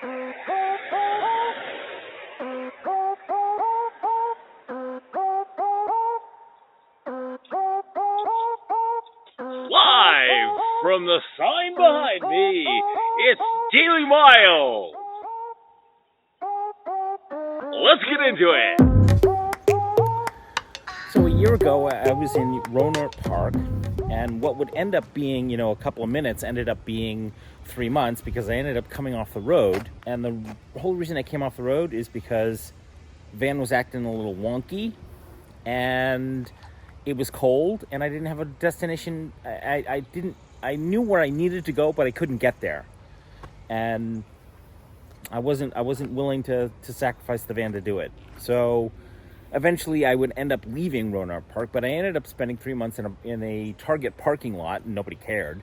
Live from the sign behind me, it's Daily Mile. Let's get into it. So a year ago, I was in Rohnert Park, and what would end up being, a couple of minutes ended up being 3 months because I ended up coming off the road. And the whole reason I came off the road is because van was acting a little wonky, and it was cold, and I didn't have a destination. I knew where I needed to go, but I couldn't get there, and I wasn't willing to sacrifice the van to do it. So eventually I would end up leaving Rohnert Park, but I ended up spending 3 months in a Target parking lot, and nobody cared.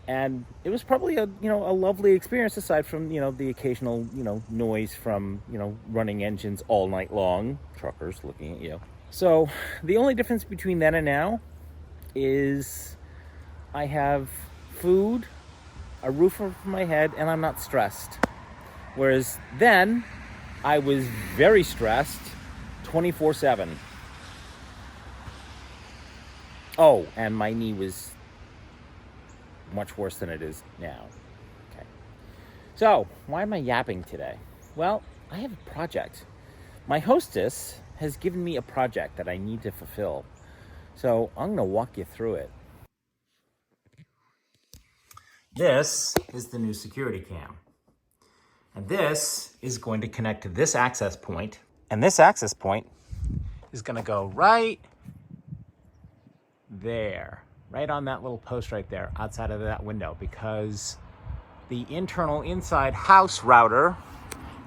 And it was probably a lovely experience, aside from the occasional noise from running engines all night long, truckers looking at you. So the only difference between then and now is I have food, a roof over my head, and I'm not stressed. Whereas then I was very stressed 24/7. Oh, and my knee was much worse than it is now. Okay. So, why am I yapping today? Well, I have a project. My hostess has given me a project that I need to fulfill. So, I'm going to walk you through it. This is the new security cam. And this is going to connect to this access point. And this access point is going to go right there, right on that little post right there outside of that window, because the internal inside house router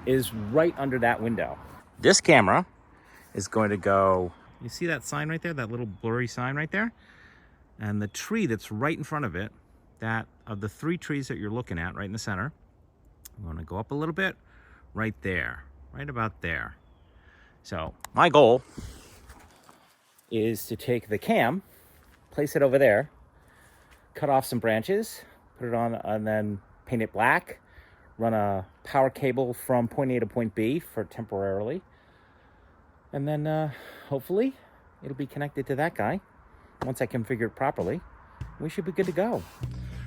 is right under that window. This camera is going to go, you see that sign right there, that little blurry sign right there? And the tree that's right in front of it, that of the 3 trees that you're looking at right in the center, I'm going to go up a little bit, right there, right about there. So my goal is to take the cam, place it over there, cut off some branches, put it on, and then paint it black, run a power cable from point A to point B for temporarily, and then hopefully it'll be connected to that guy. Once I configure it properly, we should be good to go.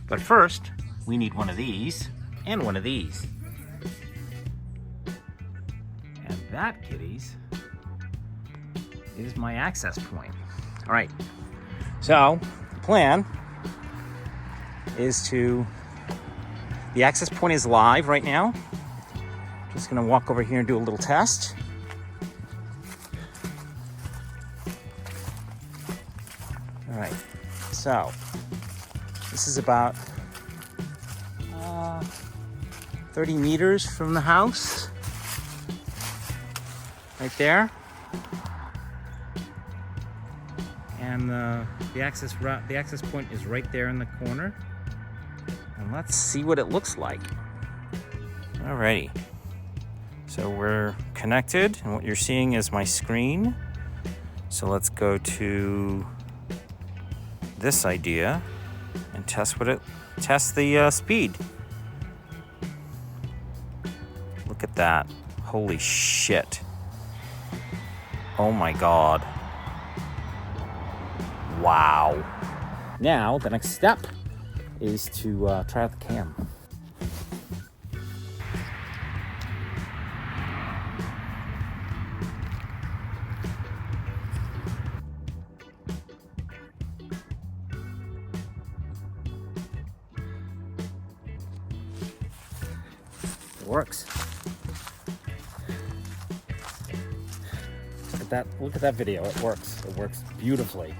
But first, we need one of these and one of these. And that, kiddies, is my access point. All right, so the plan is the access point is live right now. Just gonna walk over here and do a little test. All right, so this is about 30 meters from the house, right there. And the access point is right there in the corner. And let's see what it looks like. Alrighty. So we're connected, and what you're seeing is my screen. So let's go to this idea and test the speed. Look at that. Holy shit. Oh my god. Wow. Now, the next step is to try out the cam. It works. Look at that video. It works. It works beautifully.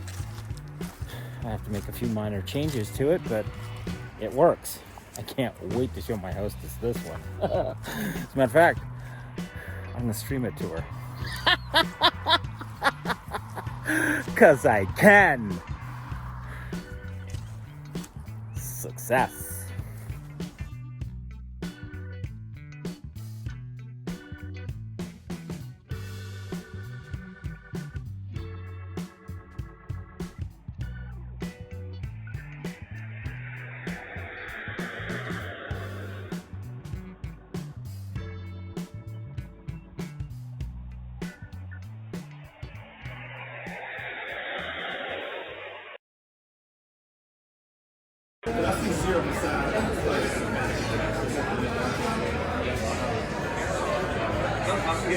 I have to make a few minor changes to it, but it works. I can't wait to show my hostess this one. As a matter of fact, I'm gonna stream it to her. 'Cause I can. Success. So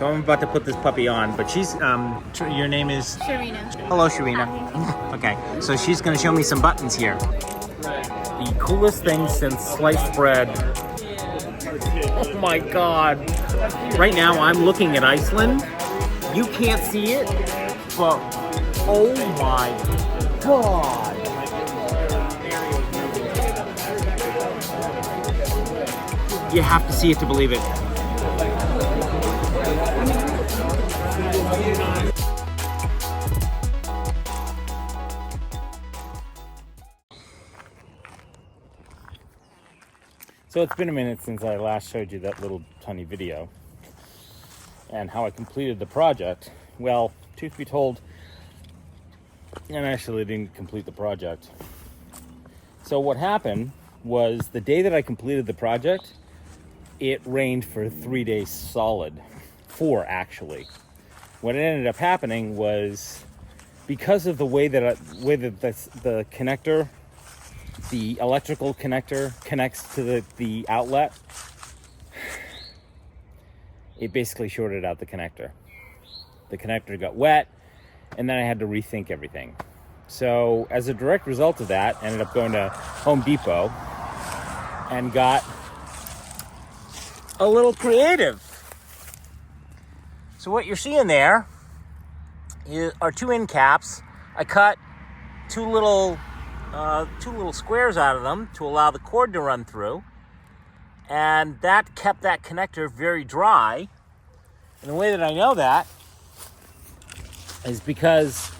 I'm about to put this puppy on, but she's, your name is? Sharina. Hello, Sharina. Okay, so she's gonna show me some buttons here. The coolest thing since sliced bread. Oh my God. Right now I'm looking at Iceland. You can't see it, but oh my God. You have to see it to believe it. So it's been a minute since I last showed you that little tiny video and how I completed the project. Well, truth be told, I actually didn't complete the project. So what happened was the day that I completed the project, it rained for 3 days solid. 4 actually. What ended up happening was because of the way that the connector, the electrical connector connects to the outlet, it basically shorted out the connector. The connector got wet, and then I had to rethink everything. So as a direct result of that, I ended up going to Home Depot and got a little creative. So what you're seeing there are 2 end caps. I cut two little squares out of them to allow the cord to run through, and that kept that connector very dry. And the way that I know that is because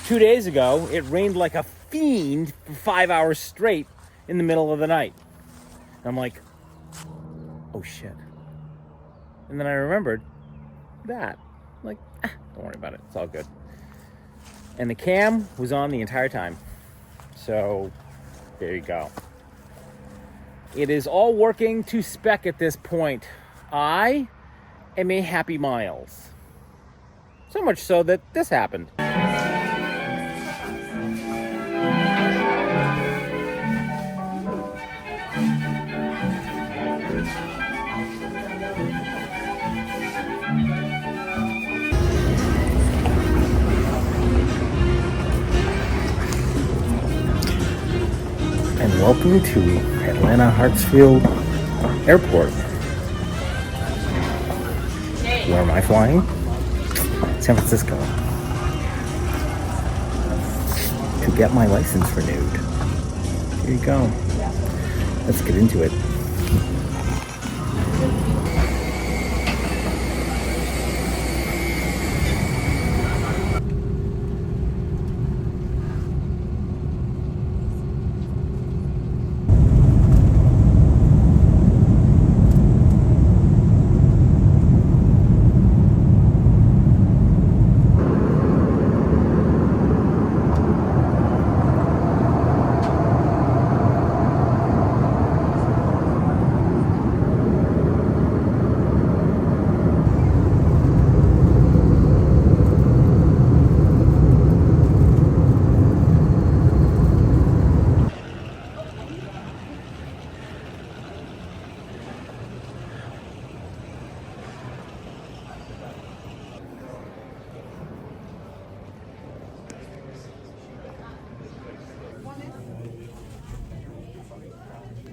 2 days ago it rained like a fiend for 5 hours straight in the middle of the night. And I'm like, oh shit. And then I remembered that. I'm like, don't worry about it, it's all good. And the cam was on the entire time. So there you go. It is all working to spec at this point. I am a happy Miles. So much so that this happened. And welcome to Atlanta Hartsfield Airport. Where am I flying? San Francisco. To get my license renewed. Here you go. Let's get into it.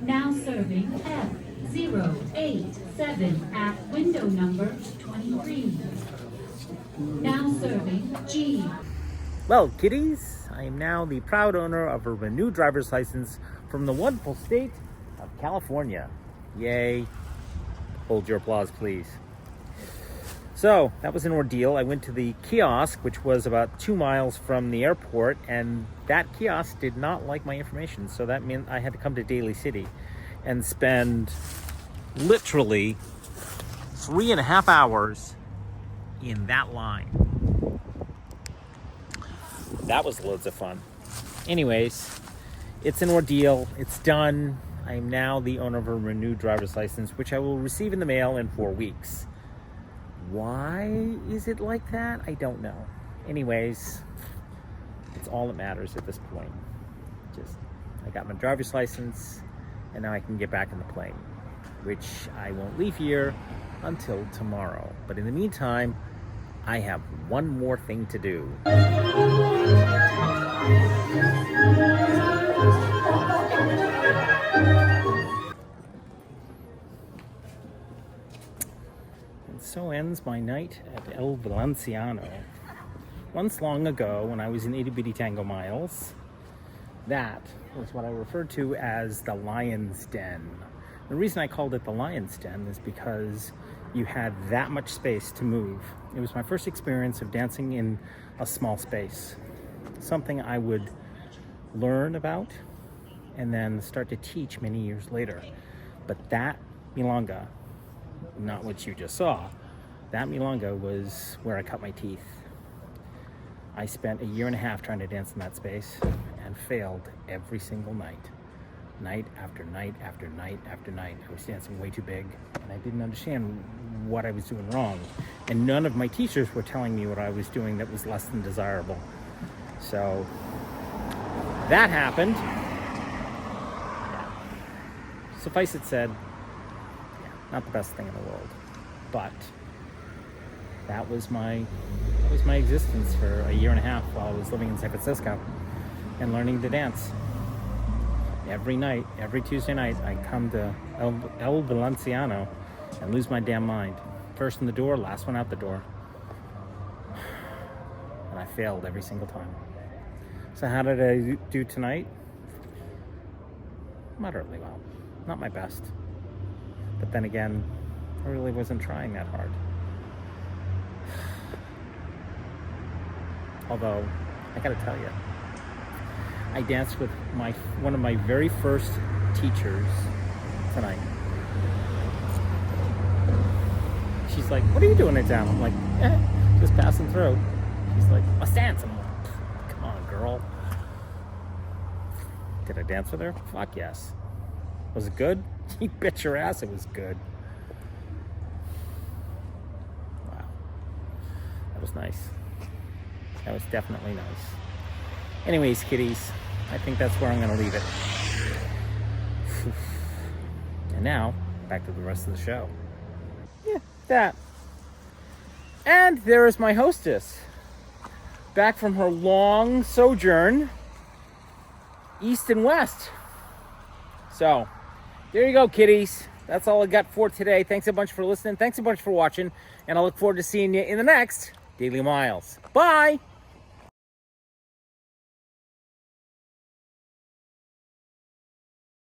Now serving F087 at window number 23. Now serving G. Well, kiddies, I am now the proud owner of a renewed driver's license from the wonderful state of California. Yay. Hold your applause, please. So, that was an ordeal. I went to the kiosk, which was about 2 miles from the airport, and that kiosk did not like my information. So that meant I had to come to Daly City and spend literally 3.5 hours in that line. That was loads of fun. Anyways, it's an ordeal. It's done. I am now the owner of a renewed driver's license, which I will receive in the mail in 4 weeks. Why is it like that? I don't know. Anyways, It's all that matters at this point. Just, I got my driver's license, and now I can get back in the plane, which I won't leave here until tomorrow. But in the meantime, I have one more thing to do. And so ends my night at El Valenciano. Once long ago, when I was in Itty Bitty Tango Miles, that was what I referred to as the Lion's Den. The reason I called it the Lion's Den is because you had that much space to move. It was my first experience of dancing in a small space. Something I would learn about and then start to teach many years later. But that milonga, not what you just saw, that milonga was where I cut my teeth. I spent a year and a half trying to dance in that space and failed every single night. Night after night after night after night. I was dancing way too big, and I didn't understand what I was doing wrong. And none of my teachers were telling me what I was doing that was less than desirable. So that happened. Suffice it said, not the best thing in the world, but that was my existence for a year and a half while I was living in San Francisco and learning to dance. Every night, every Tuesday night, I come to El Valenciano and lose my damn mind. First in the door, last one out the door. And I failed every single time. So how did I do tonight? Moderately well. Not my best. But then again, I really wasn't trying that hard. Although, I gotta tell you, I danced with one of my very first teachers tonight. She's like, "What are you doing in town?" I'm like, just passing through. She's like, "Let's dance." I'm like, "Come on, girl." Did I dance with her? Fuck yes. Was it good? You bet your ass it was good. Wow. That was nice. That was definitely nice. Anyways, kiddies, I think that's where I'm going to leave it. And now, back to the rest of the show. Yeah, that. And there is my hostess. Back from her long sojourn, east and west. So, there you go, kiddies. That's all I got for today. Thanks a bunch for listening. Thanks a bunch for watching. And I look forward to seeing you in the next Daily Miles. Bye!